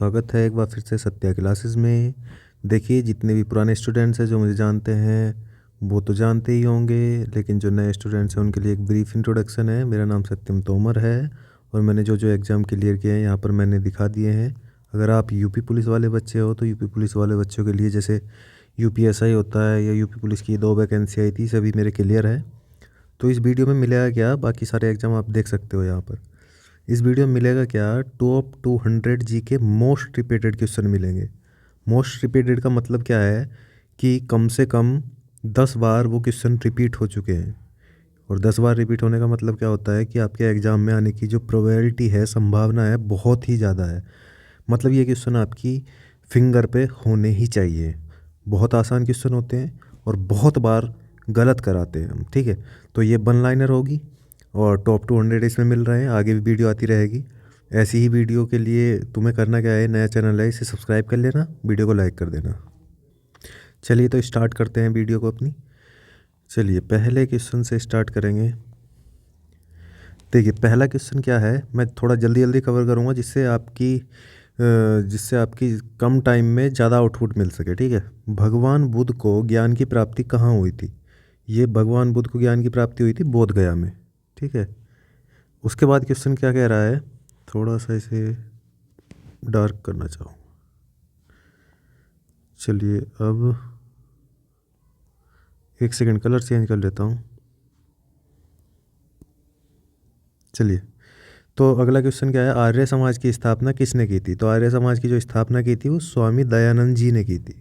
स्वागत है एक बार फिर से सत्या क्लासेस में। देखिए, जितने भी पुराने स्टूडेंट्स हैं जो मुझे जानते हैं वो तो जानते ही होंगे, लेकिन जो नए स्टूडेंट्स हैं उनके लिए एक ब्रीफ इंट्रोडक्शन है। मेरा नाम सत्यम तोमर है और मैंने जो जो एग्ज़ाम क्लियर किए हैं यहाँ पर मैंने दिखा दिए हैं। अगर आप यूपी पुलिस वाले बच्चे हो तो यूपी पुलिस वाले बच्चों के लिए जैसे यूपीएसआई होता है या यूपी पुलिस की 2 वैकेंसी आई थी, सभी मेरे क्लियर है। तो इस वीडियो में मिलेगा क्या, बाकी सारे एग्ज़ाम आप देख सकते हो यहाँ पर। इस वीडियो में मिलेगा क्या, टॉप 200 जी के मोस्ट रिपीटेड क्वेश्चन मिलेंगे। मोस्ट रिपीटेड का मतलब क्या है कि कम से कम 10 बार वो क्वेश्चन रिपीट हो चुके हैं। और 10 बार रिपीट होने का मतलब क्या होता है कि आपके एग्ज़ाम में आने की जो प्रोबेबिलिटी है, संभावना है, बहुत ही ज़्यादा है। मतलब ये क्वेश्चन आपकी फिंगर पे होने ही चाहिए। बहुत आसान क्वेश्चन होते हैं और बहुत बार गलत कराते हैं हम, ठीक है। तो ये वन लाइनर होगी और टॉप 200 इसमें मिल रहे हैं। आगे भी वीडियो आती रहेगी। ऐसी ही वीडियो के लिए तुम्हें करना क्या है, नया चैनल है इसे सब्सक्राइब कर लेना, वीडियो को लाइक कर देना। चलिए तो स्टार्ट करते हैं वीडियो को अपनी। चलिए पहले क्वेश्चन से स्टार्ट करेंगे। देखिए पहला क्वेश्चन क्या है, मैं थोड़ा जल्दी जल्दी कवर करूँगा जिससे आपकी कम टाइम में ज़्यादा आउटपुट मिल सके, ठीक है। भगवान बुद्ध को ज्ञान की प्राप्ति कहाँ हुई थी? ये भगवान बुद्ध को ज्ञान की प्राप्ति हुई थी बोध गया में, ठीक है। उसके बाद क्वेश्चन क्या कह रहा है, थोड़ा सा इसे डार्क करना चाहूँ। चलिए अब एक सेकंड कलर चेंज कर लेता हूँ। चलिए तो अगला क्वेश्चन क्या है, आर्य समाज की स्थापना किसने की थी? तो आर्य समाज की जो स्थापना की थी वो स्वामी दयानंद जी ने की थी।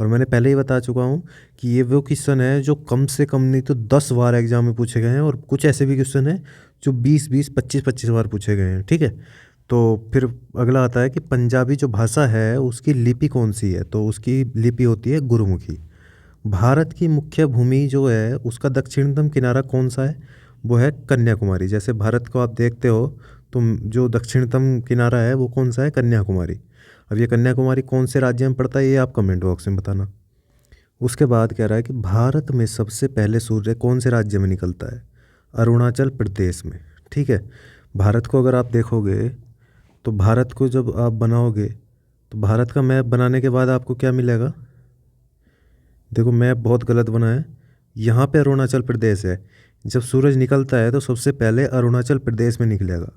और मैंने पहले ही बता चुका हूँ कि ये वो क्वेश्चन है जो कम से कम नहीं तो 10 बार एग्जाम में पूछे गए हैं, और कुछ ऐसे भी क्वेश्चन हैं जो 20-20, 25-25 बार पूछे गए हैं, ठीक है। तो फिर अगला आता है कि पंजाबी जो भाषा है उसकी लिपि कौन सी है? तो उसकी लिपि होती है गुरुमुखी। भारत की मुख्य भूमि जो है उसका दक्षिणतम किनारा कौन सा है? वो है कन्याकुमारी। जैसे भारत को आप देखते हो तो जो दक्षिणतम किनारा है वो कौन सा है? कन्याकुमारी। अब ये कन्याकुमारी कौन से राज्य में पड़ता है ये आप कमेंट बॉक्स में बताना। उसके बाद कह रहा है कि भारत में सबसे पहले सूर्य कौन से राज्य में निकलता है? अरुणाचल प्रदेश में, ठीक है। भारत को अगर आप देखोगे तो भारत को जब आप बनाओगे तो भारत का मैप बनाने के बाद आपको क्या मिलेगा? देखो मैप बहुत गलत बना है। यहाँ पे अरुणाचल प्रदेश है। जब सूरज निकलता है तो सबसे पहले अरुणाचल प्रदेश में निकलेगा।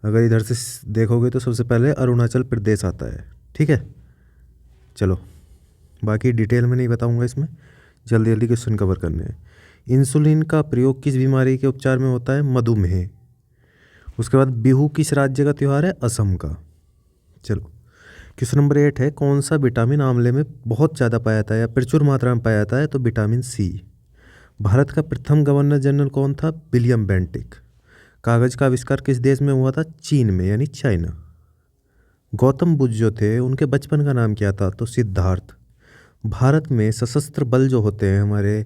अगर इधर से देखोगे तो सबसे पहले अरुणाचल प्रदेश आता है, ठीक है। चलो बाकी डिटेल में नहीं बताऊंगा, इसमें जल्दी जल्दी क्वेश्चन कवर करने हैं। इंसुलिन का प्रयोग किस बीमारी के उपचार में होता है? मधुमेह। उसके बाद बिहू किस राज्य का त्यौहार है? असम का। चलो क्वेश्चन नंबर 8 है, कौन सा विटामिन आंवले में बहुत ज़्यादा पाया जाता है या प्रचुर मात्रा में पाया जाता है? तो विटामिन सी। भारत का प्रथम गवर्नर जनरल कौन था? William Bentinck. कागज़ का आविष्कार किस देश में हुआ था? चीन में, यानी चाइना। गौतम बुद्ध जो थे उनके बचपन का नाम क्या था? तो सिद्धार्थ। भारत में सशस्त्र बल जो होते हैं हमारे,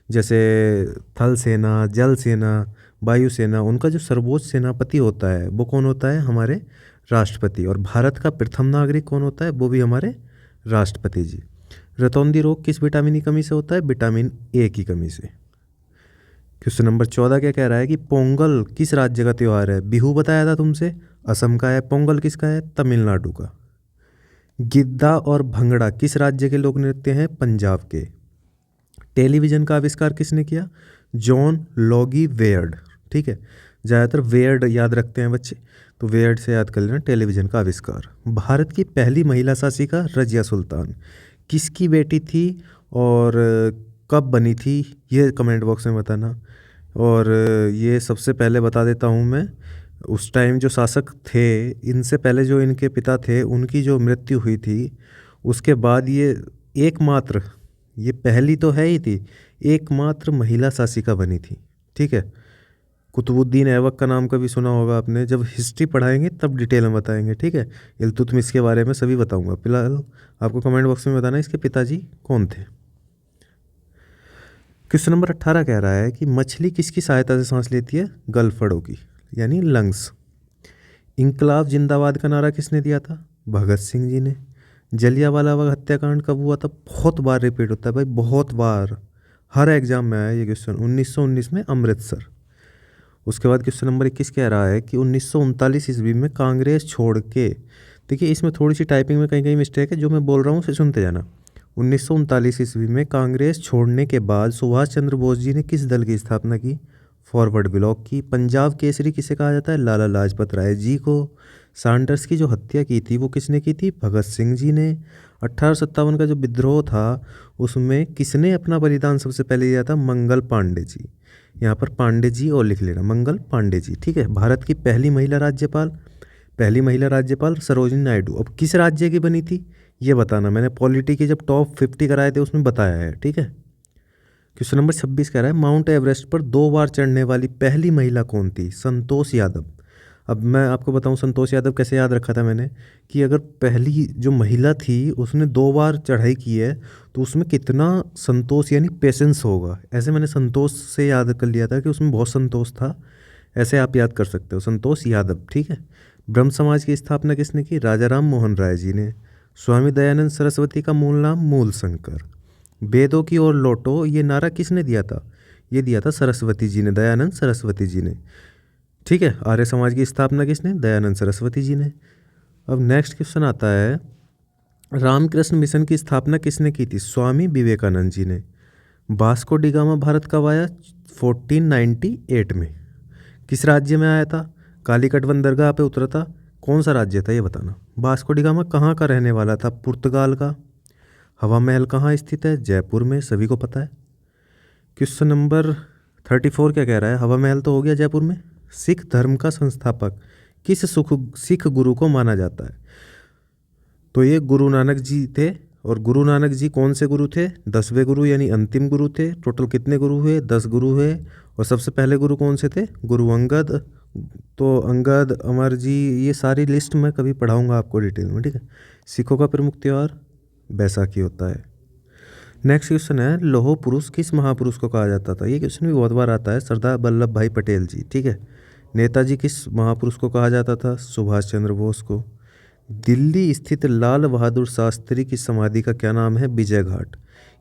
जैसे थल सेना, जल सेना, वायुसेना, उनका जो सर्वोच्च सेनापति होता है वो कौन होता है? हमारे राष्ट्रपति। और भारत का प्रथम नागरिक कौन होता है? वो भी हमारे राष्ट्रपति जी। रतौंधी रोग किस विटामिन की कमी से होता है? विटामिन ए की कमी से। क्वेश्चन नंबर 14 क्या कह रहा है कि पोंगल किस राज्य का त्यौहार है? बिहू बताया था तुमसे, असम का है। पोंगल किसका है? तमिलनाडु का। गिद्दा और भंगड़ा किस राज्य के लोक नृत्य हैं? पंजाब के। टेलीविज़न का आविष्कार किसने किया? जॉन लॉगी वेयर्ड, ठीक है। ज़्यादातर वेयर्ड याद रखते हैं बच्चे, तो वेयर्ड से याद कर लेना टेलीविज़न का आविष्कार। भारत की पहली महिला शासिका रजिया सुल्तान किसकी बेटी थी और कब बनी थी? ये कमेंट बॉक्स में बताना। और ये सबसे पहले बता देता हूँ मैं, उस टाइम जो शासक थे, इनसे पहले जो इनके पिता थे उनकी जो मृत्यु हुई थी उसके बाद ये एकमात्र, ये पहली तो है ही थी, एकमात्र महिला शासिका बनी थी, ठीक है। कुतुबुद्दीन ऐबक का नाम कभी सुना होगा आपने, जब हिस्ट्री पढ़ाएंगे तब डिटेल में बताएंगे, ठीक है। इल्तुतमिश के बारे में सभी बताऊंगा। फिलहाल आपको कमेंट बॉक्स में बताना इसके पिताजी कौन थे। क्वेश्चन नंबर 18 कह रहा है कि मछली किसकी सहायता से सांस लेती है? गलफड़ों की, यानी लंग्स। इंकलाब जिंदाबाद का नारा किसने दिया था? भगत सिंह जी ने। जलियांवाला बाग हत्याकांड कब हुआ था? बहुत बार रिपीट होता है भाई, बहुत बार, हर एग्जाम में आया ये क्वेश्चन। 1919 में अमृतसर। उसके बाद क्वेश्चन नंबर 21 कह रहा है कि 1939 ईस्वी में कांग्रेस छोड़ के देखिए इसमें थोड़ी सी टाइपिंग में कहीं कहीं मिस्टेक है, जो मैं बोल रहा हूँ उसे सुनते जाना। 1939 ईस्वी में कांग्रेस छोड़ने के बाद सुभाष चंद्र बोस जी ने किस दल की स्थापना की? फॉरवर्ड ब्लॉक की। पंजाब केसरी किसे कहा जाता है? लाला लाजपत राय जी को। सैंडर्स की जो हत्या की थी वो किसने की थी? भगत सिंह जी ने। 1857 का जो विद्रोह था उसमें किसने अपना बलिदान सबसे पहले दिया था? मंगल पांडे जी। यहाँ पर पांडे जी और लिख लेना, मंगल पांडे जी, ठीक है। भारत की पहली महिला राज्यपाल सरोजिनी नायडू अब किस राज्य की बनी थी ये बताना। मैंने पॉलिटी के जब टॉप 50 कराए थे उसमें बताया है, ठीक है। क्वेश्चन नंबर 26 कह रहा है माउंट एवरेस्ट पर 2 बार चढ़ने वाली पहली महिला कौन थी? संतोष यादव। अब मैं आपको बताऊं संतोष यादव कैसे याद रखा था मैंने, कि अगर पहली जो महिला थी उसने 2 बार चढ़ाई की है तो उसमें कितना संतोष यानी पेशेंस होगा, ऐसे मैंने संतोष से याद कर लिया था कि उसमें बहुत संतोष था, ऐसे आप याद कर सकते हो, संतोष यादव, ठीक है। ब्रह्म समाज की स्थापना किसने की? राजा राम मोहन राय जी ने। स्वामी दयानंद सरस्वती का मूल नाम मूल शंकर। वेदों की ओर लौटो ये नारा किसने दिया था? ये दिया था सरस्वती जी ने, दयानंद सरस्वती जी ने, ठीक है। आर्य समाज की स्थापना किसने? दयानंद सरस्वती जी ने। अब नेक्स्ट क्वेश्चन आता है रामकृष्ण मिशन की स्थापना किसने की थी? स्वामी विवेकानंद जी ने। वास्को डी गामा भारत कब आया? 1498 में। किस राज्य में आया था? कालीकट बंदरगाह पे उतरा था। कौन सा राज्य था ये बताना। वास्को डी गामा कहाँ का रहने वाला था? पुर्तगाल का। हवा महल कहाँ स्थित है? जयपुर में, सभी को पता है। क्वेश्चन नंबर 34 क्या कह रहा है? हवा महल तो हो गया जयपुर में। सिख धर्म का संस्थापक किस सिख गुरु को माना जाता है? तो ये गुरु नानक जी थे। और गुरु नानक जी कौन से गुरु थे? 10वें गुरु यानी अंतिम गुरु थे। टोटल कितने गुरु हुए? 10 गुरु हुए। और सबसे पहले गुरु कौन से थे? गुरु अंगद। तो अंगद, अमर जी, ये सारी लिस्ट मैं कभी पढ़ाऊंगा आपको डिटेल में, ठीक है। सिखों का प्रमुख त्यौहार बैसाखी होता है। नेक्स्ट क्वेश्चन है लौह पुरुष किस महापुरुष को कहा जाता था? ये क्वेश्चन भी बहुत बार आता है। सरदार वल्लभ भाई पटेल जी, ठीक है। नेताजी किस महापुरुष को कहा जाता था? सुभाष चंद्र बोस को। दिल्ली स्थित लाल बहादुर शास्त्री की समाधि का क्या नाम है? विजय घाट।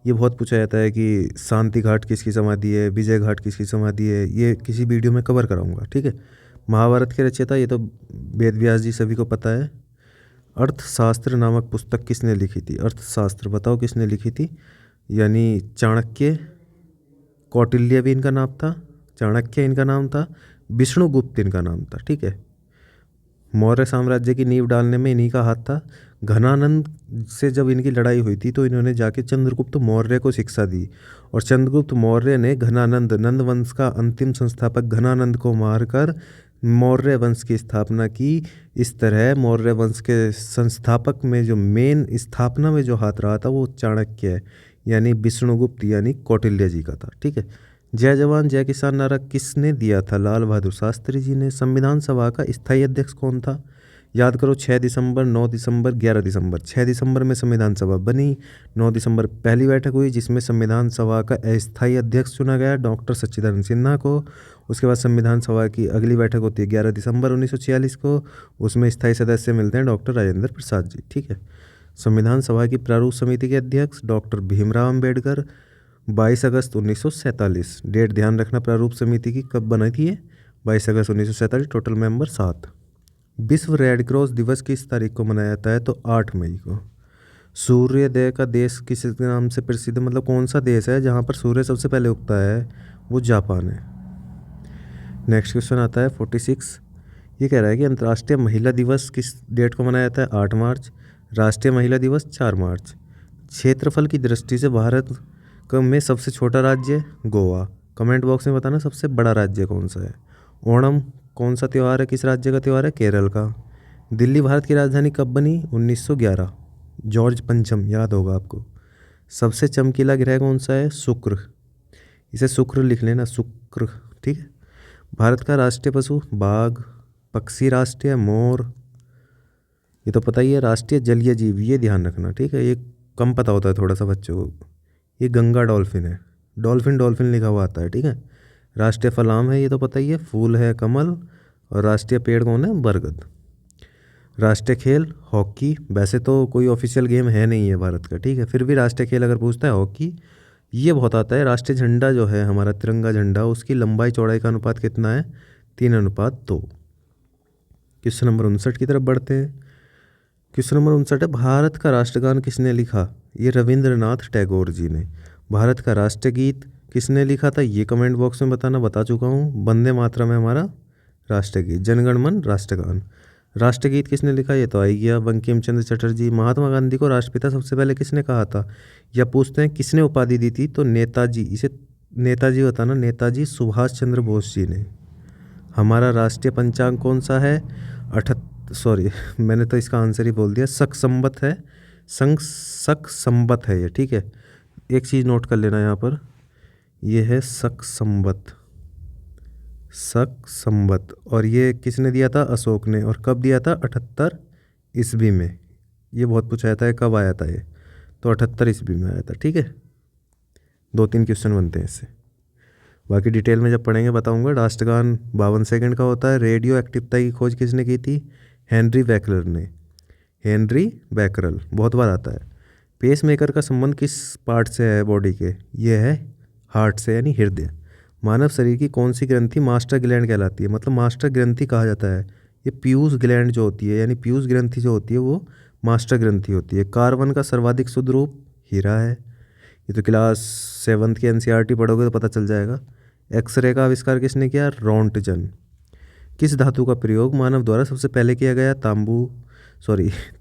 ये बहुत पूछा जाता है कि शांति घाट किसकी समाधि है, विजय घाट किसकी समाधि है, ये किसी वीडियो में कवर कराऊंगा, ठीक है। महाभारत के रचयिता ये तो वेद व्यास जी, सभी को पता है। अर्थशास्त्र नामक पुस्तक किसने लिखी थी? अर्थशास्त्र बताओ किसने लिखी थी? यानी चाणक्य, कौटिल्य भी इनका नाम था, चाणक्य इनका नाम था, विष्णुगुप्त इनका नाम था, ठीक है। मौर्य साम्राज्य की नींव डालने में इन्हीं का हाथ था। घनानंद से जब इनकी लड़ाई हुई थी तो इन्होंने जाके चंद्रगुप्त मौर्य को शिक्षा दी और चंद्रगुप्त मौर्य ने घनानंद, नंद वंश का अंतिम संस्थापक घनानंद को मारकर मौर्य वंश की स्थापना की। इस तरह मौर्य वंश के संस्थापक में जो मेन स्थापना में जो हाथ रहा था वो चाणक्य है, यानी विष्णुगुप्त यानी कौटिल्य जी का था, ठीक है। जय जवान जय किसान नारा किसने दिया था? लाल बहादुर शास्त्री जी ने। संविधान सभा का स्थायी अध्यक्ष कौन था? याद करो 6 दिसंबर, 9 दिसंबर, 11 दिसंबर। 6 दिसंबर में संविधान सभा बनी, 9 दिसंबर पहली बैठक हुई जिसमें संविधान सभा का अस्थायी अध्यक्ष चुना गया डॉक्टर सच्चिदानंद सिन्हा को। उसके बाद संविधान सभा की अगली बैठक होती है 11 दिसंबर 1946 को, उसमें स्थायी सदस्य मिलते हैं डॉक्टर राजेंद्र प्रसाद जी, ठीक है। संविधान सभा की प्रारूप समिति के अध्यक्ष डॉक्टर भीमराव अम्बेडकर। 22 अगस्त 1947 डेट ध्यान रखना प्रारूप समिति की कब बनी थी ये? 22 अगस्त 1947। Total member 7। विश्व रेड क्रॉस दिवस किस तारीख को मनाया जाता है? तो 8 मई को। सूर्योदय का देश किस नाम से प्रसिद्ध, मतलब कौन सा देश है जहाँ पर सूर्य सबसे पहले उगता है? वो जापान है। नेक्स्ट क्वेश्चन आता है 46। ये कह रहा है कि अंतर्राष्ट्रीय महिला दिवस किस डेट को मनाया जाता है? 8 मार्च। राष्ट्रीय महिला दिवस 4 मार्च। क्षेत्रफल की दृष्टि से भारत में सबसे छोटा राज्य गोवा। कमेंट बॉक्स में बताना सबसे बड़ा राज्य कौन सा है। ओणम कौन सा त्यौहार है, किस राज्य का त्यौहार है? केरल का। दिल्ली भारत की राजधानी कब बनी? 1911। जॉर्ज पंचम, याद होगा आपको। सबसे चमकीला ग्रह कौन सा है? शुक्र। इसे शुक्र लिख लेना, शुक्र, ठीक है। भारत का राष्ट्रीय पशु बाघ। पक्षी राष्ट्रीय मोर, ये तो पता ही है। राष्ट्रीय जलीय जीव, ये ध्यान रखना, ठीक है, ये कम पता होता है थोड़ा सा बच्चों को। ये गंगा डॉल्फिन है, डॉल्फिन डॉल्फिन लिखा हुआ आता है, ठीक है। राष्ट्रीय फल आम है, ये तो पता ही है। फूल है कमल। और राष्ट्रीय पेड़ कौन है? बरगद। राष्ट्रीय खेल हॉकी। वैसे तो कोई ऑफिशियल गेम है नहीं है भारत का, ठीक है, फिर भी राष्ट्रीय खेल अगर पूछता है हॉकी। ये बहुत आता है। राष्ट्रीय झंडा जो है हमारा तिरंगा झंडा, उसकी लंबाई चौड़ाई का अनुपात कितना है? 3:2। क्वेश्चन नंबर 59 की तरफ बढ़ते हैं। क्वेश्चन नंबर 59 है, भारत का राष्ट्रगान किसने लिखा? ये रविंद्रनाथ टैगोर जी ने। भारत का राष्ट्रगीत किसने लिखा था? ये कमेंट बॉक्स में बताना, बता चुका हूँ। वंदे मातरम है हमारा राष्ट्रगीत। जनगण मन राष्ट्रगान। राष्ट्रगीत किसने लिखा? ये तो आ ही गया, बंकिम चंद्र चटर्जी। महात्मा गांधी को राष्ट्रपिता सबसे पहले किसने कहा था? या पूछते हैं किसने उपाधि दी थी, तो नेताजी, इसे नेताजी बताना, नेताजी सुभाष चंद्र बोस जी ने। हमारा राष्ट्रीय पंचांग कौन सा है? सॉरी मैंने तो इसका आंसर ही बोल दिया, शक संवत है। शक संवत है ये, ठीक है। एक चीज़ नोट कर लेना यहाँ पर, ये है शक संवत। शक संवत। और ये किसने दिया था? अशोक ने। और कब दिया था? 78 ईस्वी में। ये बहुत पूछा जाता है कब आया था ये, तो 78 ईस्वी में आया था, ठीक है। 2-3 क्वेश्चन बनते हैं इससे, बाकी डिटेल में जब पढ़ेंगे बताऊंगा। राष्ट्रगान 52 सेकंड का होता है। रेडियो एक्टिवता की खोज किसने की थी? हेनरी बैकरल ने। हेनरी बैकरल बहुत बार आता है। पेस मेकर का संबंध किस पार्ट से है बॉडी के? ये है हार्ट से, यानी हृदय। मानव शरीर की कौन सी ग्रंथि मास्टर ग्लैंड कहलाती है? मतलब मास्टर ग्रंथि कहा जाता है। ये पीयूष ग्लैंड जो होती है, यानी पीयूष ग्रंथि जो होती है, वो मास्टर ग्रंथि होती है। कार्बन का सर्वाधिक शुद्ध रूप हीरा है। ये तो क्लास 7th की एनसीईआरटी पढ़ोगे तो पता चल जाएगा। एक्सरे का आविष्कार किसने किया? रोंटजन। किस धातु का प्रयोग मानव द्वारा सबसे पहले किया गया?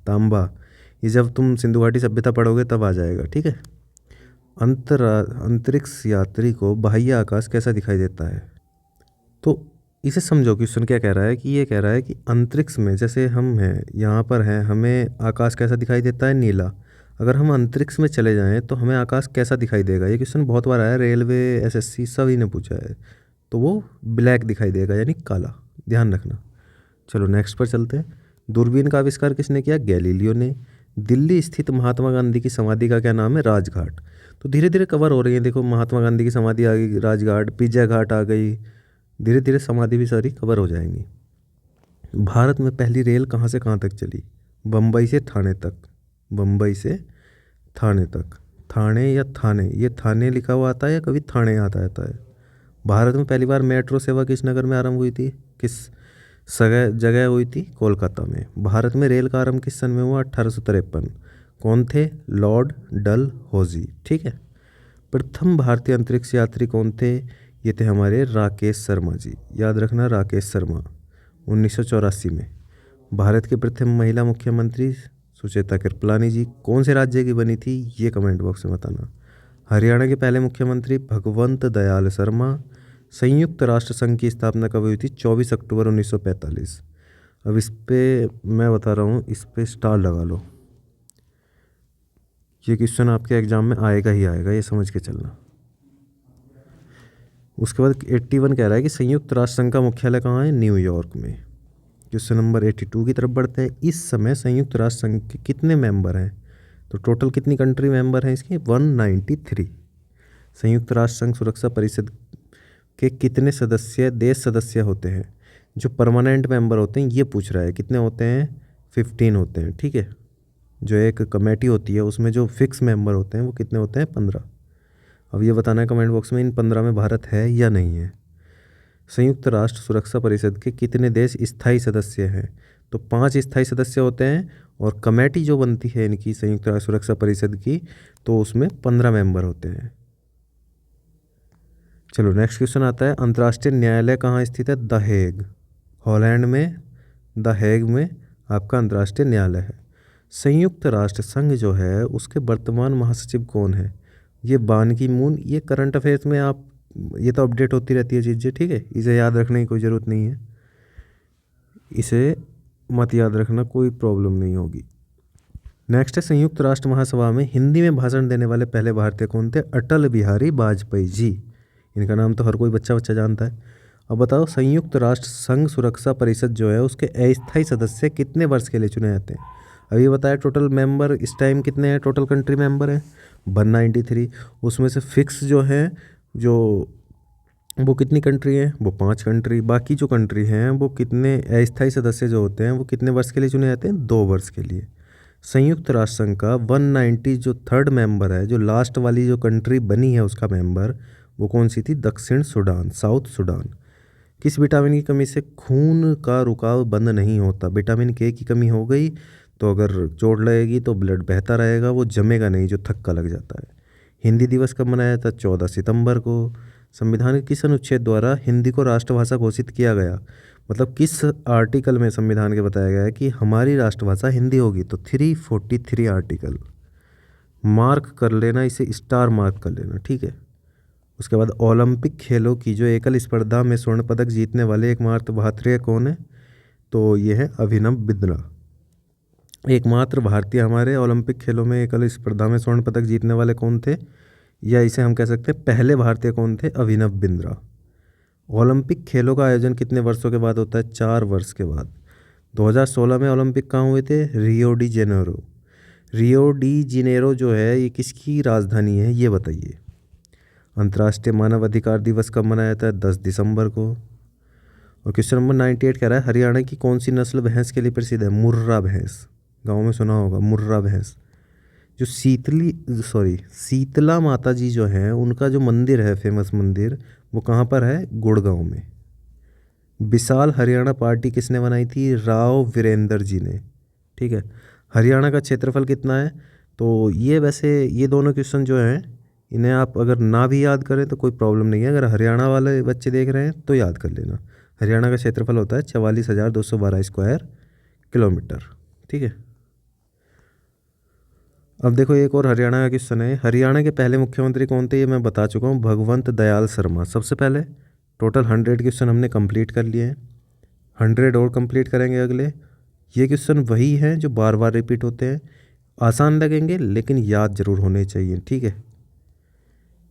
तांबा। ये जब तुम सिंधु घाटी सभ्यता पढ़ोगे तब आ जाएगा, ठीक है। अंतरिक्ष यात्री को बाह्य आकाश कैसा दिखाई देता है? तो इसे समझो, क्वेश्चन क्या कह रहा है कि ये कह रहा है कि अंतरिक्ष में जैसे हम हैं, यहाँ पर हैं, हमें आकाश कैसा दिखाई देता है? नीला। अगर हम अंतरिक्ष में चले जाएं तो हमें आकाश कैसा दिखाई देगा? ये क्वेश्चन बहुत बार आया, रेलवे, एसएससी सभी ने पूछा है। तो वो ब्लैक दिखाई देगा, यानी काला, ध्यान रखना। चलो नेक्स्ट पर चलते हैं। दूरबीन का आविष्कार किसने किया? गैलीलियो ने। दिल्ली स्थित महात्मा गांधी की समाधि का क्या नाम है? राजघाट। तो धीरे धीरे कवर हो रही है, देखो महात्मा गांधी की समाधि आ गई, राजघाट, पिज्जा घाट आ गई, धीरे धीरे समाधि भी सारी कवर हो जाएंगी। भारत में पहली रेल कहाँ से कहाँ तक चली? बम्बई से थाने तक। बम्बई से थाने तक। थाने या थाने, ये थाने लिखा हुआ आता है या कभी थाने आता है। भारत में पहली बार मेट्रो सेवा किस नगर में आरंभ हुई थी? किस जगह हुई थी? कोलकाता में। भारत में रेल का आरंभ किस सन में हुआ? 1853। कौन थे? लॉर्ड डल हौजी, ठीक है। प्रथम भारतीय अंतरिक्ष यात्री कौन थे? ये थे हमारे राकेश शर्मा जी, याद रखना, राकेश शर्मा। 1984 में। भारत की प्रथम महिला मुख्यमंत्री सुचेता कृपलानी जी कौन से राज्य की बनी थी? ये कमेंट बॉक्स में बताना। हरियाणा के पहले मुख्यमंत्री भगवंत दयाल शर्मा। संयुक्त राष्ट्र संघ की स्थापना कब हुई थी? 24 अक्टूबर 1945। अब इस पे मैं बता रहा हूँ, इस पे स्टार लगा लो। ये क्वेश्चन आपके एग्जाम में आएगा ही आएगा, ये समझ के चलना। उसके बाद 81 कह रहा है कि संयुक्त राष्ट्र संघ का मुख्यालय कहाँ है? न्यूयॉर्क में। क्वेश्चन नंबर 82 की तरफ बढ़ते हैं। इस समय संयुक्त राष्ट्र संघ के कितने मेंबर हैं? तो टोटल कितनी कंट्री मेंबर हैं इसकी? 193। संयुक्त राष्ट्र संघ सुरक्षा परिषद के कितने देश सदस्य होते हैं? जो परमानेंट मेंबर होते हैं ये पूछ रहा है, कितने होते हैं? 15 होते हैं, ठीक है। जो एक कमेटी होती है उसमें जो फिक्स मेंबर होते हैं वो कितने होते हैं? 15। अब ये बताना है कमेंट बॉक्स में, इन 15 में भारत है या नहीं है। संयुक्त राष्ट्र सुरक्षा परिषद के कितने देश स्थायी सदस्य हैं? तो 5 स्थायी सदस्य होते हैं, और कमेटी जो बनती है इनकी संयुक्त राष्ट्र सुरक्षा परिषद की, तो उसमें 15 मेंबर होते हैं। चलो नेक्स्ट क्वेश्चन आता है। अंतर्राष्ट्रीय न्यायालय कहाँ स्थित है? The Hague. हॉलैंड में द हेग में आपका अंतर्राष्ट्रीय न्यायालय है। संयुक्त राष्ट्र संघ जो है उसके वर्तमान महासचिव कौन है? ये बान की मून। ये करंट अफेयर्स में आप, ये तो अपडेट होती रहती है चीज़ें, ठीक है, इसे याद रखने की कोई ज़रूरत नहीं है, इसे मत याद रखना, कोई प्रॉब्लम नहीं होगी। नेक्स्ट है, संयुक्त राष्ट्र महासभा में हिंदी में भाषण देने वाले पहले भारतीय कौन थे? अटल बिहारी वाजपेयी जी। इनका नाम तो हर कोई बच्चा जानता है। अब बताओ, संयुक्त राष्ट्र संघ सुरक्षा परिषद जो है उसके अस्थायी सदस्य कितने वर्ष के लिए चुने जाते हैं? अभी बताया टोटल मेंबर इस टाइम कितने हैं? टोटल कंट्री मेंबर हैं 193। उसमें से फिक्स जो है, जो वो कितनी कंट्री हैं? वो 5 कंट्री। बाकी जो कंट्री हैं वो कितने, अस्थायी सदस्य जो होते हैं वो कितने वर्ष के लिए चुने जाते हैं? 2 वर्ष के लिए। संयुक्त राष्ट्र संघ का 190 जो थर्ड मेंबर है, जो लास्ट वाली जो कंट्री बनी है उसका मेंबर, वो कौन सी थी? दक्षिण सूडान, साउथ सूडान। किस विटामिन की कमी से खून का रुकाव बंद नहीं होता? विटामिन के की कमी हो गई तो अगर चोट लगेगी तो ब्लड बहता रहेगा, वो जमेगा नहीं, जो थक्का लग जाता है। हिंदी दिवस कब मनाया था? 14 सितंबर को। संविधान के किस अनुच्छेद द्वारा हिंदी को राष्ट्रभाषा घोषित किया गया? मतलब किस आर्टिकल में संविधान के बताया गया है कि हमारी राष्ट्रभाषा हिंदी होगी? तो 343 आर्टिकल। मार्क कर लेना, इसे स्टार मार्क कर लेना, ठीक है। उसके बाद ओलंपिक खेलों की जो एकल स्पर्धा में स्वर्ण पदक जीतने वाले एकमात्र भारतीय कौन है? तो ये है अभिनव बिंद्रा। एकमात्र भारतीय हमारे ओलंपिक खेलों में एकल स्पर्धा में स्वर्ण पदक जीतने वाले कौन थे, या इसे हम कह सकते हैं पहले भारतीय कौन थे? अभिनव बिंद्रा। ओलंपिक खेलों का आयोजन कितने वर्षों के बाद होता है? 4 वर्ष के बाद। 2016 में ओलंपिक कहाँ हुए थे? Rio de Janeiro. Rio de Janeiro जो है ये किसकी राजधानी है, ये बताइए। अंतर्राष्ट्रीय मानव अधिकार दिवस कब मनाया जाता है? 10 दिसंबर को। और क्वेश्चन नंबर 98 कह रहा है हरियाणा की कौन सी नस्ल भैंस के लिए प्रसिद्ध है? मुर्रा भैंस। गाँव में सुना होगा मुर्रा भैंस। जो शीतला माता जी जो हैं उनका जो मंदिर है, फेमस मंदिर, वो कहाँ पर है? गुड़गांव में। विशाल हरियाणा पार्टी किसने बनाई थी? राव वीरेंद्र जी ने, ठीक है। हरियाणा का क्षेत्रफल कितना है? तो ये वैसे ये दोनों क्वेश्चन जो हैं इन्हें आप अगर ना भी याद करें तो कोई प्रॉब्लम नहीं है, अगर हरियाणा वाले बच्चे देख रहे हैं तो याद कर लेना। हरियाणा का क्षेत्रफल होता है 44,212 स्क्वायर किलोमीटर, ठीक है। अब देखो एक और हरियाणा का क्वेश्चन है। हरियाणा के पहले मुख्यमंत्री कौन थे? ये मैं बता चुका हूँ, भगवंत दयाल शर्मा। सबसे पहले टोटल 100 क्वेश्चन हमने कंप्लीट कर लिए हैं, 100 और कंप्लीट करेंगे अगले। ये क्वेश्चन वही हैं जो बार बार रिपीट होते हैं, आसान लगेंगे लेकिन याद जरूर होने चाहिए, ठीक है।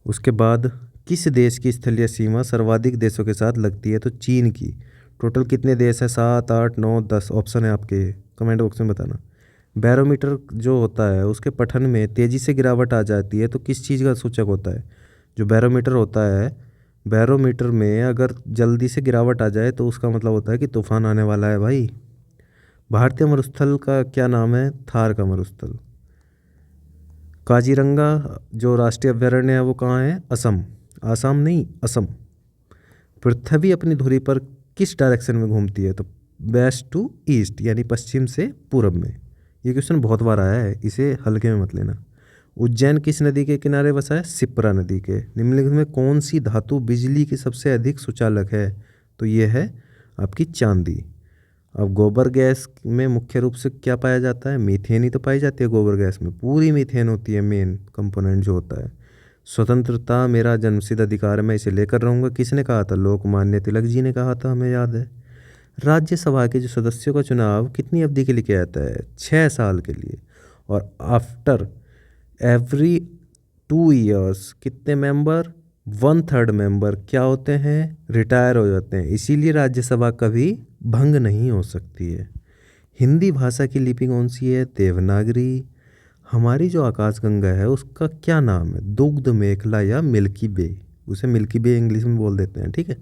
उसके बाद किस देश की स्थलीय सीमा सर्वाधिक देशों के साथ लगती है? तो चीन की। टोटल कितने देश हैं? 7, 8, 9, 10 ऑप्शन है आपके, कमेंट बॉक्स में बताना। बैरोमीटर जो होता है उसके पठन में तेज़ी से गिरावट आ जाती है तो किस चीज़ का सूचक होता है? जो बैरोमीटर होता है, बैरोमीटर में अगर जल्दी से गिरावट आ जाए तो उसका मतलब होता है कि तूफान आने वाला है भाई। भारतीय मरुस्थल का क्या नाम है? थार का मरुस्थल। काजीरंगा जो राष्ट्रीय अभयारण्य है वो कहाँ है? असम। आसाम नहीं, असम। पृथ्वी अपनी धुरी पर किस डायरेक्शन में घूमती है? तो वेस्ट टू ईस्ट, यानी पश्चिम से पूरब में। ये क्वेश्चन बहुत बार आया है, इसे हल्के में मत लेना। उज्जैन किस नदी के किनारे बसा है? शिप्रा नदी के। निम्नलिखित में कौन सी धातु बिजली की सबसे अधिक सुचालक है? तो ये है आपकी चांदी। अब गोबर गैस में मुख्य रूप से क्या पाया जाता है? मीथेन ही तो पाई जाती है गोबर गैस में, पूरी मीथेन होती है, मेन कंपोनेंट जो होता है। स्वतंत्रता मेरा जन्मसिद्ध अधिकार है, मैं इसे लेकर रहूँगा, किसने कहा था? लोकमान्य तिलक जी ने कहा था, हमें याद है। राज्यसभा के जो सदस्यों का चुनाव कितनी अवधि के लिए किया जाता है? 6 साल के लिए। और आफ्टर एवरी 2 ईयर्स कितने मेंबर? 1/3 मेंबर क्या होते हैं? रिटायर हो जाते हैं, इसीलिए राज्यसभा कभी भंग नहीं हो सकती है। हिंदी भाषा की लिपि कौन सी है? देवनागरी। हमारी जो आकाशगंगा है उसका क्या नाम है? दुग्ध मेखला या मिल्की वे, उसे मिल्की वे इंग्लिश में बोल देते हैं, ठीक है।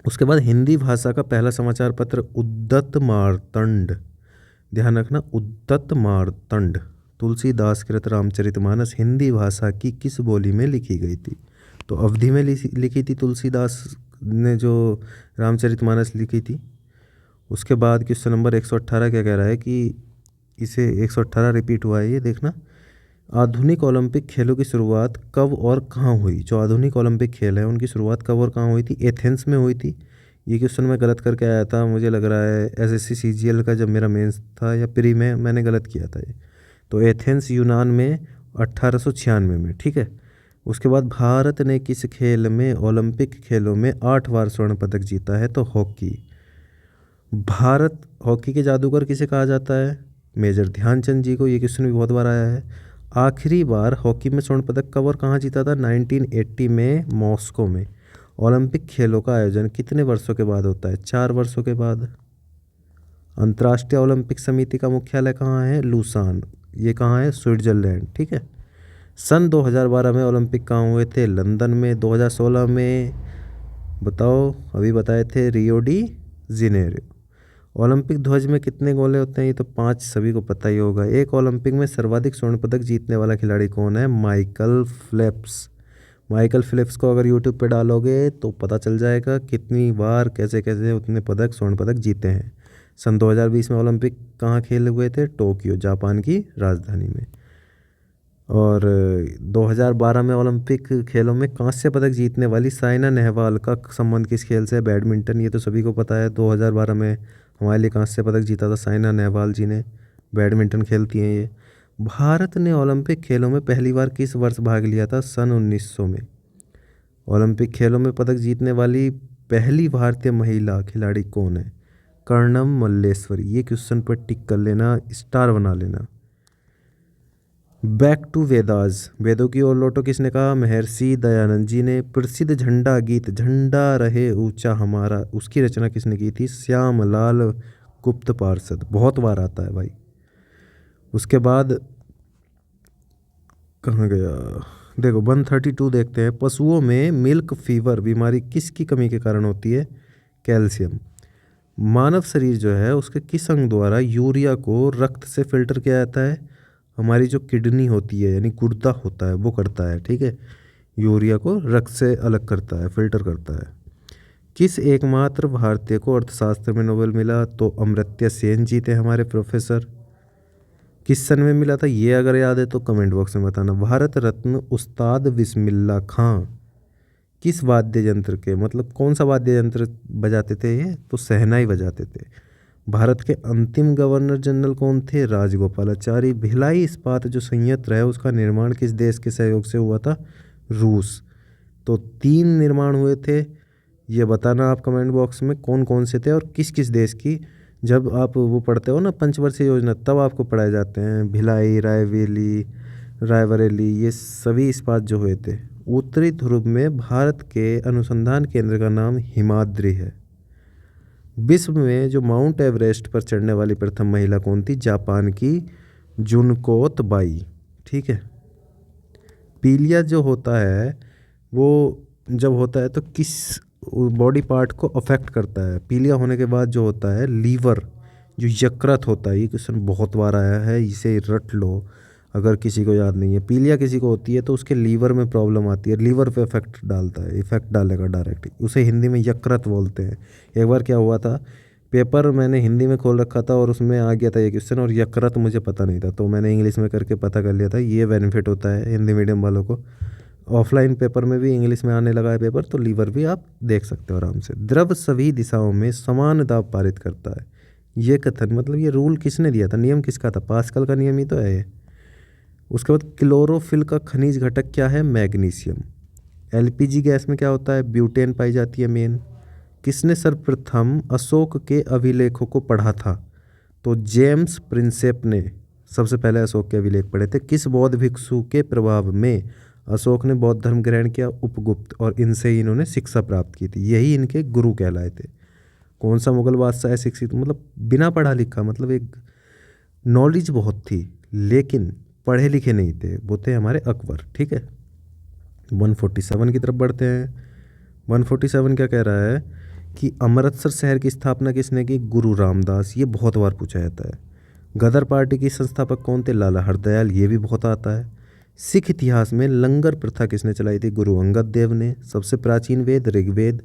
उसके बाद हिंदी भाषा का पहला समाचार पत्र उद्दत मार्तंड, ध्यान रखना, उद्दत मार्तंड तुलसीदास कृत रामचरितमानस हिंदी भाषा की किस बोली में लिखी गई थी? तो अवधी में लिखी थी तुलसीदास ने जो रामचरितमानस लिखी थी। उसके बाद क्वेश्चन नंबर 118 क्या कह रहा है कि इसे 118 रिपीट हुआ है, ये देखना। आधुनिक ओलंपिक खेलों की शुरुआत कब और कहाँ हुई? जो आधुनिक ओलंपिक खेल हैं उनकी शुरुआत कब और कहाँ हुई थी? एथेंस में हुई थी। ये क्वेश्चन मैं गलत करके आया था, मुझे लग रहा है एसएससी सीजीएल का जब मेरा मेंस था या प्री में मैंने गलत किया था ये। तो एथेंस यूनान में 1896 में, ठीक है। उसके बाद भारत ने किस खेल में ओलंपिक खेलों में 8 बार स्वर्ण पदक जीता है? तो हॉकी। भारत हॉकी के जादूगर किसे कहा जाता है? मेजर ध्यानचंद जी को। ये क्वेश्चन भी बहुत बार आया है। आखिरी बार हॉकी में स्वर्ण पदक कब और कहाँ जीता था? 1980 में मॉस्को में। ओलंपिक खेलों का आयोजन कितने वर्षों के बाद होता है? 4 वर्षों के बाद। अंतर्राष्ट्रीय ओलंपिक समिति का मुख्यालय कहाँ है? लूसान। ये कहाँ है? स्विट्जरलैंड, ठीक है। सन 2012 में ओलंपिक कहाँ हुए थे? लंदन में। 2016 में बताओ, अभी बताए थे, रियो डी जेनेरो। ओलंपिक ध्वज में कितने गोले होते हैं? ये तो 5 सभी को पता ही होगा। एक ओलंपिक में सर्वाधिक स्वर्ण पदक जीतने वाला खिलाड़ी कौन है? Michael Phelps. माइकल फेल्प्स को अगर यूट्यूब पे डालोगे तो पता चल जाएगा कितनी बार कैसे कैसे उतने पदक स्वर्ण पदक जीते हैं। सन 2020 में ओलंपिक कहाँ खेले हुए थे? टोक्यो, जापान की राजधानी में। और 2012 में ओलंपिक खेलों में कांस्य पदक जीतने वाली साइना नेहवाल का संबंध किस खेल से है? बैडमिंटन। ये तो सभी को पता है, 2012 में हमारे लिए कांस्य पदक जीता था साइना नेहवाल जी ने। बैडमिंटन खेलती हैं ये। भारत ने ओलंपिक खेलों में पहली बार किस वर्ष भाग लिया था? सन 1900 में। ओलंपिक खेलों में पदक जीतने वाली पहली भारतीय महिला खिलाड़ी कौन है? कर्णम मल्लेश्वरी। ये क्वेश्चन पर टिक कर लेना, स्टार बना लेना। Back to Vedas. वेदों की ओर लौटो किसने कहा? महर्षि दयानंद जी ने। प्रसिद्ध झंडा गीत झंडा रहे ऊंचा हमारा, उसकी रचना किसने की थी? श्यामलाल गुप्त पार्षद। बहुत बार आता है भाई। उसके बाद कहाँ गया? देखो 132 देखते हैं। पशुओं में मिल्क फीवर बीमारी किसकी कमी के कारण होती है? कैल्शियम। मानव शरीर जो है उसके किस अंग द्वारा यूरिया को रक्त से फिल्टर किया जाता है? हमारी जो किडनी होती है यानी गुर्दा होता है वो करता है, ठीक है। यूरिया को रक्त से अलग करता है, फिल्टर करता है। किस एकमात्र भारतीय को अर्थशास्त्र में नोबेल मिला? तो अमर्त्य सेन जी थे हमारे प्रोफेसर। किस सन में मिला था? ये अगर याद है तो कमेंट बॉक्स में बताना। भारत रत्न उस्ताद बिस्मिल्लाह खां किस वाद्य यंत्र के, मतलब कौन सा वाद्य यंत्र बजाते थे ये? तो शहनाई बजाते थे। भारत के अंतिम गवर्नर जनरल कौन थे? राजगोपालाचारी। भिलाई इस्पात जो संयंत्र है उसका निर्माण किस देश के सहयोग से हुआ था? रूस। तो 3 निर्माण हुए थे, ये बताना आप कमेंट बॉक्स में कौन कौन से थे और किस किस देश की। जब आप वो पढ़ते हो ना पंचवर्षीय योजना, तब आपको पढ़ाए जाते हैं भिलाई, रायबरेली, ये सभी इस्पात जो हुए थे। उत्तरी ध्रुव में भारत के अनुसंधान केंद्र का नाम हिमाद्री है। विश्व में जो माउंट एवरेस्ट पर चढ़ने वाली प्रथम महिला कौन थी? जापान की जुनको तबाई, ठीक है। पीलिया जो होता है वो जब होता है तो किस बॉडी पार्ट को अफेक्ट करता है? पीलिया होने के बाद जो होता है लीवर, जो यकृत होता है, ये क्वेश्चन बहुत बार आया है, इसे रट लो अगर किसी को याद नहीं है। पीलिया किसी को होती है तो उसके लीवर में प्रॉब्लम आती है, लीवर पे इफेक्ट डालता है, इफेक्ट डालेगा डायरेक्ट, उसे हिंदी में यकृत बोलते हैं। एक बार क्या हुआ था, पेपर मैंने हिंदी में खोल रखा था और उसमें आ गया था ये क्वेश्चन और यकृत मुझे पता नहीं था, तो मैंने इंग्लिश में करके पता कर लिया था। ये बेनिफिट होता है हिंदी मीडियम वालों को। ऑफलाइन पेपर में भी इंग्लिश में आने लगा है पेपर, तो लीवर भी आप देख सकते हो आराम से। द्रव सभी दिशाओं में समान दाब पारित करता है, ये कथन मतलब ये रूल किसने दिया था? नियम किसका था? पास्कल का नियम ही तो है ये। उसके बाद क्लोरोफिल का खनिज घटक क्या है? मैग्नीशियम। एलपीजी गैस में क्या होता है? ब्यूटेन पाई जाती है मेन। किसने सर्वप्रथम अशोक के अभिलेखों को पढ़ा था? तो जेम्स प्रिंसेप ने सबसे पहले अशोक के अभिलेख पढ़े थे। किस बौद्ध भिक्षु के प्रभाव में अशोक ने बौद्ध धर्म ग्रहण किया? उपगुप्त, और इनसे ही इन्होंने शिक्षा प्राप्त की थी, यही इनके गुरु कहलाए थे। कौन सा मुगल बादशाह है शिक्षित, मतलब बिना पढ़ा लिखा, मतलब एक नॉलेज बहुत थी लेकिन पढ़े लिखे नहीं थे, वो थे हमारे अकबर, ठीक है। 147 की तरफ बढ़ते हैं। 147 क्या कह रहा है कि अमृतसर शहर की स्थापना किसने की? गुरु रामदास। ये बहुत बार पूछा जाता है। गदर पार्टी की संस्थापक कौन थे? लाला हरदयाल। ये भी बहुत आता है। सिख इतिहास में लंगर प्रथा किसने चलाई थी? गुरु अंगद देव ने। सबसे प्राचीन वेद ऋग्वेद।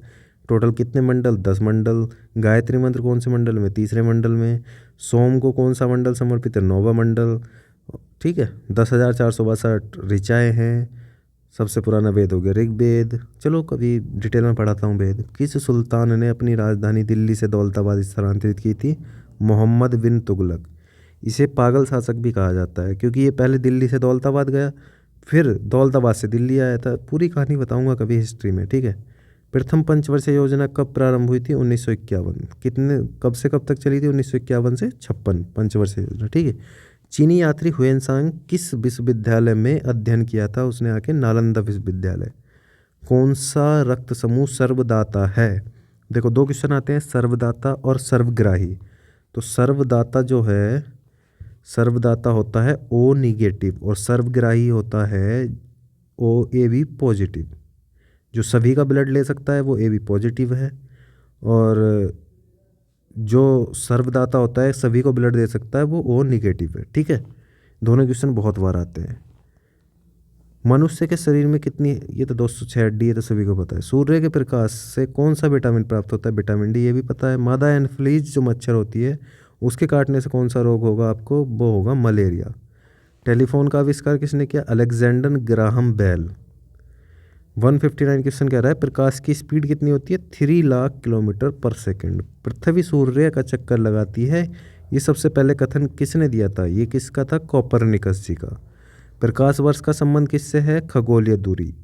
टोटल कितने मंडल? 10 मंडल। गायत्री मंत्र कौन से मंडल में? तीसरे मंडल में। सोम को कौन सा मंडल समर्पित है? 9वां मंडल, ठीक है। 10,462 ऋचाएँ हैं। सबसे पुराना वेद हो गया ऋग्वेद। चलो कभी डिटेल में पढ़ाता हूँ वेद। किस सुल्तान ने अपनी राजधानी दिल्ली से दौलताबाद स्थानांतरित की थी? मोहम्मद बिन तुगलक। इसे पागल शासक भी कहा जाता है क्योंकि ये पहले दिल्ली से दौलताबाद गया, फिर दौलताबाद से दिल्ली आया था। पूरी कहानी बताऊंगा कभी हिस्ट्री में, ठीक है। प्रथम पंचवर्षीय योजना कब प्रारंभ हुई थी? 1951। कितने, कब से कब तक चली थी? 1951 से 56 पंचवर्षीय योजना, ठीक है। चीनी यात्री हुएनसांग किस विश्वविद्यालय में अध्ययन किया था? उसने आके नालंदा विश्वविद्यालय। कौन सा रक्त समूह सर्वदाता है? देखो 2 क्वेश्चन आते हैं, सर्वदाता और सर्वग्राही। तो सर्वदाता जो है, सर्वदाता होता है ओ निगेटिव और सर्वग्राही होता है ओ ए बी पॉजिटिव। जो सभी का ब्लड ले सकता है वो ए बी पॉजिटिव है, और जो सर्वदाता होता है सभी को ब्लड दे सकता है वो ओ निगेटिव है, ठीक है। दोनों क्वेश्चन बहुत बार आते हैं। मनुष्य के शरीर में कितनी, ये तो 206 हड्डी है तो सभी को पता है। सूर्य के प्रकाश से कौन सा विटामिन प्राप्त होता है? विटामिन डी, ये भी पता है। मादा एनफ्लीज जो मच्छर होती है उसके काटने से कौन सा रोग होगा आपको? वो होगा मलेरिया। टेलीफोन का आविष्कार किसने किया? Alexander Graham bell. 159 क्वेश्चन कह रहा है प्रकाश की स्पीड कितनी होती है? 3 लाख किलोमीटर पर सेकंड। पृथ्वी सूर्य का चक्कर लगाती है, ये सबसे पहले कथन किसने दिया था? ये किसका था? कोपरनिकस जी का। प्रकाश वर्ष का संबंध किससे है? खगोलीय दूरी।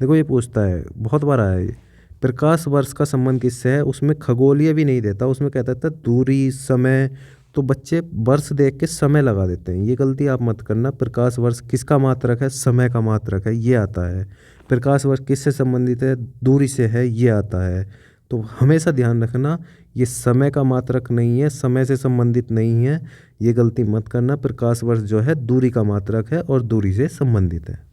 देखो ये पूछता है, बहुत बार आया ये, प्रकाश वर्ष का संबंध किससे है? उसमें खगोलीय भी नहीं देता, उसमें कहता था दूरी, समय। तो बच्चे वर्ष देख के समय लगा देते हैं, ये गलती आप मत करना। प्रकाश वर्ष किसका मात्रक है? समय का मात्रक है, ये आता है। प्रकाश वर्ष किससे संबंधित है? दूरी से है, ये आता है। तो हमेशा ध्यान रखना, ये समय का मात्रक नहीं है, समय से संबंधित नहीं है, ये गलती मत करना। प्रकाश वर्ष जो है दूरी का मात्रक है और दूरी से संबंधित है।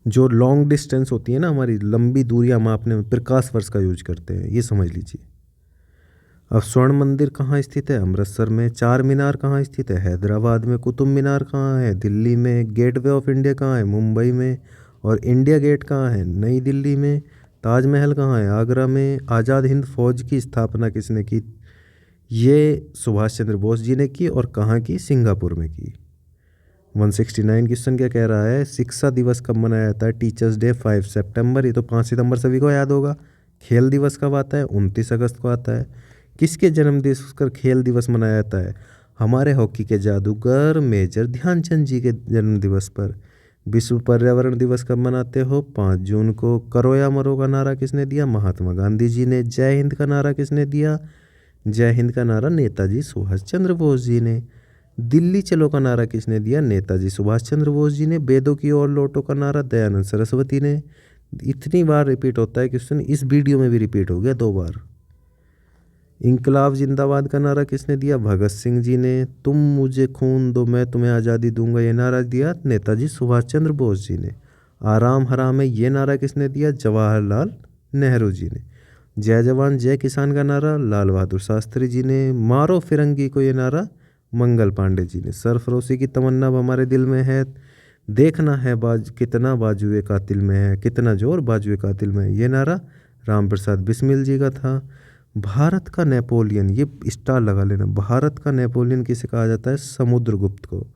जो लॉन्ग डिस्टेंस होती है ना, हमारी लंबी दूरियां मापने में प्रकाश वर्ष का यूज करते हैं, ये समझ लीजिए। अब स्वर्ण मंदिर कहाँ स्थित है? अमृतसर में। चार मीनार कहाँ स्थित है? हैदराबाद में। कुतुब मीनार कहाँ है? दिल्ली में। गेटवे ऑफ इंडिया कहाँ है? मुंबई में। और इंडिया गेट कहाँ है? नई दिल्ली में। ताजमहल कहाँ है? आगरा में। आज़ाद हिंद फौज की स्थापना किसने की? ये सुभाष चंद्र बोस जी ने की। और कहाँ की? सिंगापुर में की। 169 क्वेश्चन क्या कह रहा है? शिक्षा दिवस कब मनाया जाता है? टीचर्स डे 5 सितंबर, ये तो 5 सितंबर सभी को याद होगा। खेल दिवस कब आता है? 29 अगस्त को आता है। किसके जन्म दिवस पर खेल दिवस मनाया जाता है? हमारे हॉकी के जादूगर मेजर ध्यानचंद जी के जन्म दिवस पर। विश्व पर्यावरण दिवस कब मनाते हो? 5 जून को। करो या मरो का नारा किसने दिया? महात्मा गांधी जी ने। जय हिंद का नारा किसने दिया? जय हिंद का नारा नेताजी सुभाष चंद्र बोस जी ने। दिल्ली चलो का नारा किसने दिया? नेताजी सुभाष चंद्र बोस जी ने। वेदों की ओर लौटो का नारा दयानंद सरस्वती ने। इतनी बार रिपीट होता है क्वेश्चन, इस वीडियो में भी रिपीट हो गया 2 बार। इंकलाब जिंदाबाद का नारा किसने दिया? भगत सिंह जी ने। तुम मुझे खून दो मैं तुम्हें आज़ादी दूंगा, ये नारा दिया नेताजी सुभाष चंद्र बोस जी ने। आराम हराम है, ये नारा किसने दिया? जवाहरलाल नेहरू जी ने। जय जवान जय किसान का नारा लाल बहादुर शास्त्री जी ने। मारो फिरंगी को, ये नारा मंगल पांडे जी ने। सरफरोशी की तमन्ना अब हमारे दिल में है, देखना है कितना बाजुए कातिल में है, कितना जोर बाजुए कातिल में है, ये नारा राम प्रसाद बिस्मिल जी का था। भारत का नेपोलियन, ये स्टार लगा लेना, भारत का नेपोलियन किसे कहा जाता है? समुद्रगुप्त को।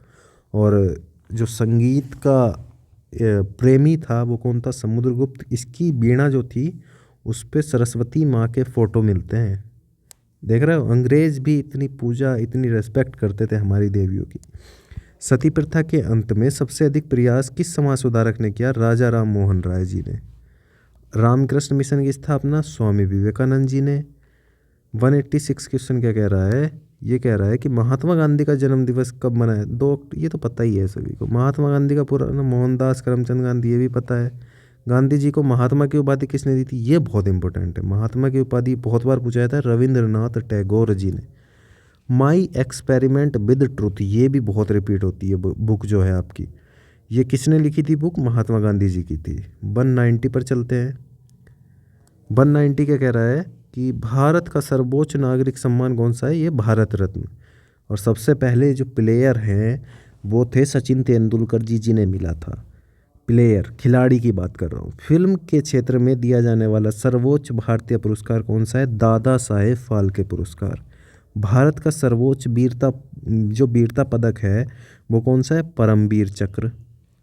और जो संगीत का प्रेमी था वो कौन था? समुद्रगुप्त। इसकी वीणा जो थी उस पे सरस्वती माँ के फोटो मिलते हैं, देख रहे हो। अंग्रेज भी इतनी पूजा, इतनी रेस्पेक्ट करते थे हमारी देवियों की। सती प्रथा के अंत में सबसे अधिक प्रयास किस समाज सुधारक ने किया? राजा राम मोहन राय जी ने। रामकृष्ण मिशन की स्थापना स्वामी विवेकानंद जी ने। 186 क्वेश्चन क्या कह रहा है? ये कह रहा है कि महात्मा गांधी का जन्म दिवस कब मनाया? 2, ये तो पता ही है सभी को। महात्मा गांधी का पूरा नाम मोहनदास करमचंद गांधी, ये भी पता है। गांधी जी को महात्मा की उपाधि किसने दी थी? ये बहुत इंपॉर्टेंट है। महात्मा की उपाधि बहुत बार पूछा जाता है, रविंद्रनाथ टैगोर जी ने। माई एक्सपेरिमेंट विद ट्रुथ, ये भी बहुत रिपीट होती है बुक जो है आपकी। ये किसने लिखी थी बुक? महात्मा गांधी जी की थी। 190 पर चलते हैं। 190 क्या कह रहा है कि भारत का सर्वोच्च नागरिक सम्मान कौन सा है? ये भारत रत्न। और सबसे पहले जो प्लेयर हैं वो थे सचिन तेंदुलकर जी ने मिला था। प्लेयर, खिलाड़ी की बात कर रहा हूँ। फिल्म के क्षेत्र में दिया जाने वाला सर्वोच्च भारतीय पुरस्कार कौन सा है? दादा साहेब फाल्के पुरस्कार। भारत का सर्वोच्च वीरता पदक है वो कौन सा है? परमवीर चक्र।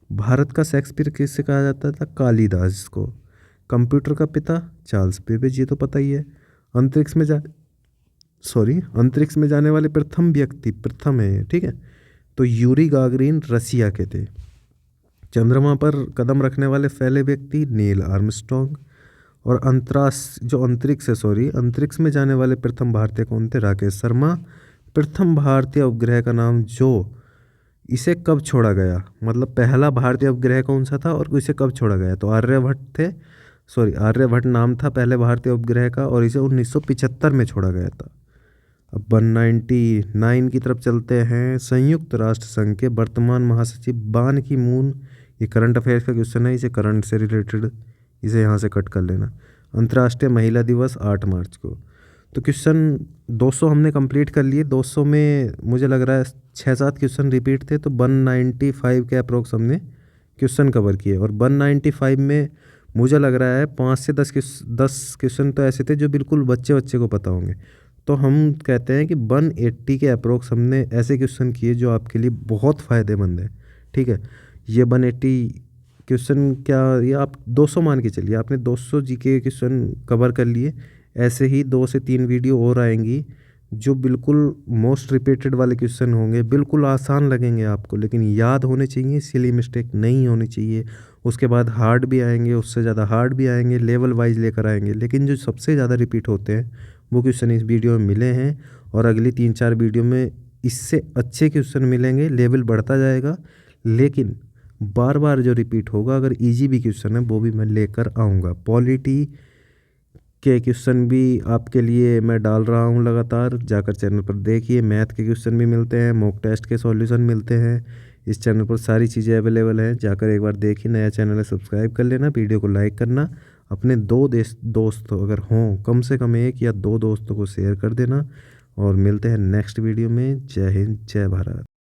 भारत का शेक्सपियर किससे कहा जाता था? कालिदास को। कंप्यूटर का पिता चार्ल्स बेबेज, ये तो पता ही है। अंतरिक्ष में जाने वाले प्रथम व्यक्ति, प्रथम है, ठीक है, तो यूरी गागरिन रसिया के थे। चंद्रमा पर कदम रखने वाले पहले व्यक्ति नील आर्मस्ट्रॉन्ग। और अंतरिक्ष में जाने वाले प्रथम भारतीय कौन थे? राकेश शर्मा। प्रथम भारतीय उपग्रह का नाम, जो इसे कब छोड़ा गया, मतलब पहला भारतीय उपग्रह कौन सा था और इसे कब छोड़ा गया? तो आर्यभट्ट नाम था पहले भारतीय उपग्रह का, और इसे 1975 में छोड़ा गया था। अब 199 की तरफ चलते हैं। संयुक्त राष्ट्र संघ के वर्तमान महासचिव बान की मून, ये करंट अफेयर्स का क्वेश्चन है, इसे करंट से रिलेटेड, इसे यहाँ से कट कर लेना। अंतर्राष्ट्रीय महिला दिवस 8 मार्च को। तो क्वेश्चन 200 हमने कंप्लीट कर लिए। 200 में मुझे लग रहा है 6-7 क्वेश्चन रिपीट थे, तो 195 के अप्रोक्स हमने क्वेश्चन कवर किए और 195 में मुझे लग रहा है 5 से 10 क्वेश्चन तो ऐसे थे जो बिल्कुल बच्चे बच्चे को पता होंगे। तो हम कहते हैं कि 180 के अप्रोक्स हमने ऐसे क्वेश्चन किए जो आपके लिए बहुत फ़ायदेमंद है। ठीक है, ये 180 क्वेश्चन क्या, ये आप 200 मान के चलिए, आपने 200 जीके क्वेश्चन कवर कर लिए। ऐसे ही 2 से 3 वीडियो और आएंगी जो बिल्कुल मोस्ट रिपीटेड वाले क्वेश्चन होंगे, बिल्कुल आसान लगेंगे आपको, लेकिन याद होने चाहिए, सिली मिस्टेक नहीं होनी चाहिए। उसके बाद हार्ड भी आएंगे, उससे ज़्यादा हार्ड भी आएंगे, लेवल वाइज लेकर आएंगे, लेकिन जो सबसे ज़्यादा रिपीट होते हैं वो क्वेश्चन इस वीडियो में मिले हैं। और अगली 3-4 वीडियो में इससे अच्छे क्वेश्चन मिलेंगे, लेवल बढ़ता जाएगा, लेकिन बार बार जो रिपीट होगा, अगर इजी भी क्वेश्चन है वो भी मैं लेकर आऊँगा। पॉलिटी के क्वेश्चन भी आपके लिए मैं डाल रहा हूँ लगातार, जाकर चैनल पर देखिए। मैथ के क्वेश्चन भी मिलते हैं, मॉक टेस्ट के सॉल्यूशन मिलते हैं, इस चैनल पर सारी चीज़ें अवेलेबल हैं, जाकर एक बार देखिए। नया चैनल है, सब्सक्राइब कर लेना, वीडियो को लाइक करना, अपने 2 दोस्त अगर हों, कम से कम 1 या 2 दोस्तों को शेयर कर देना। और मिलते हैं नेक्स्ट वीडियो में। जय हिंद, जय भारत।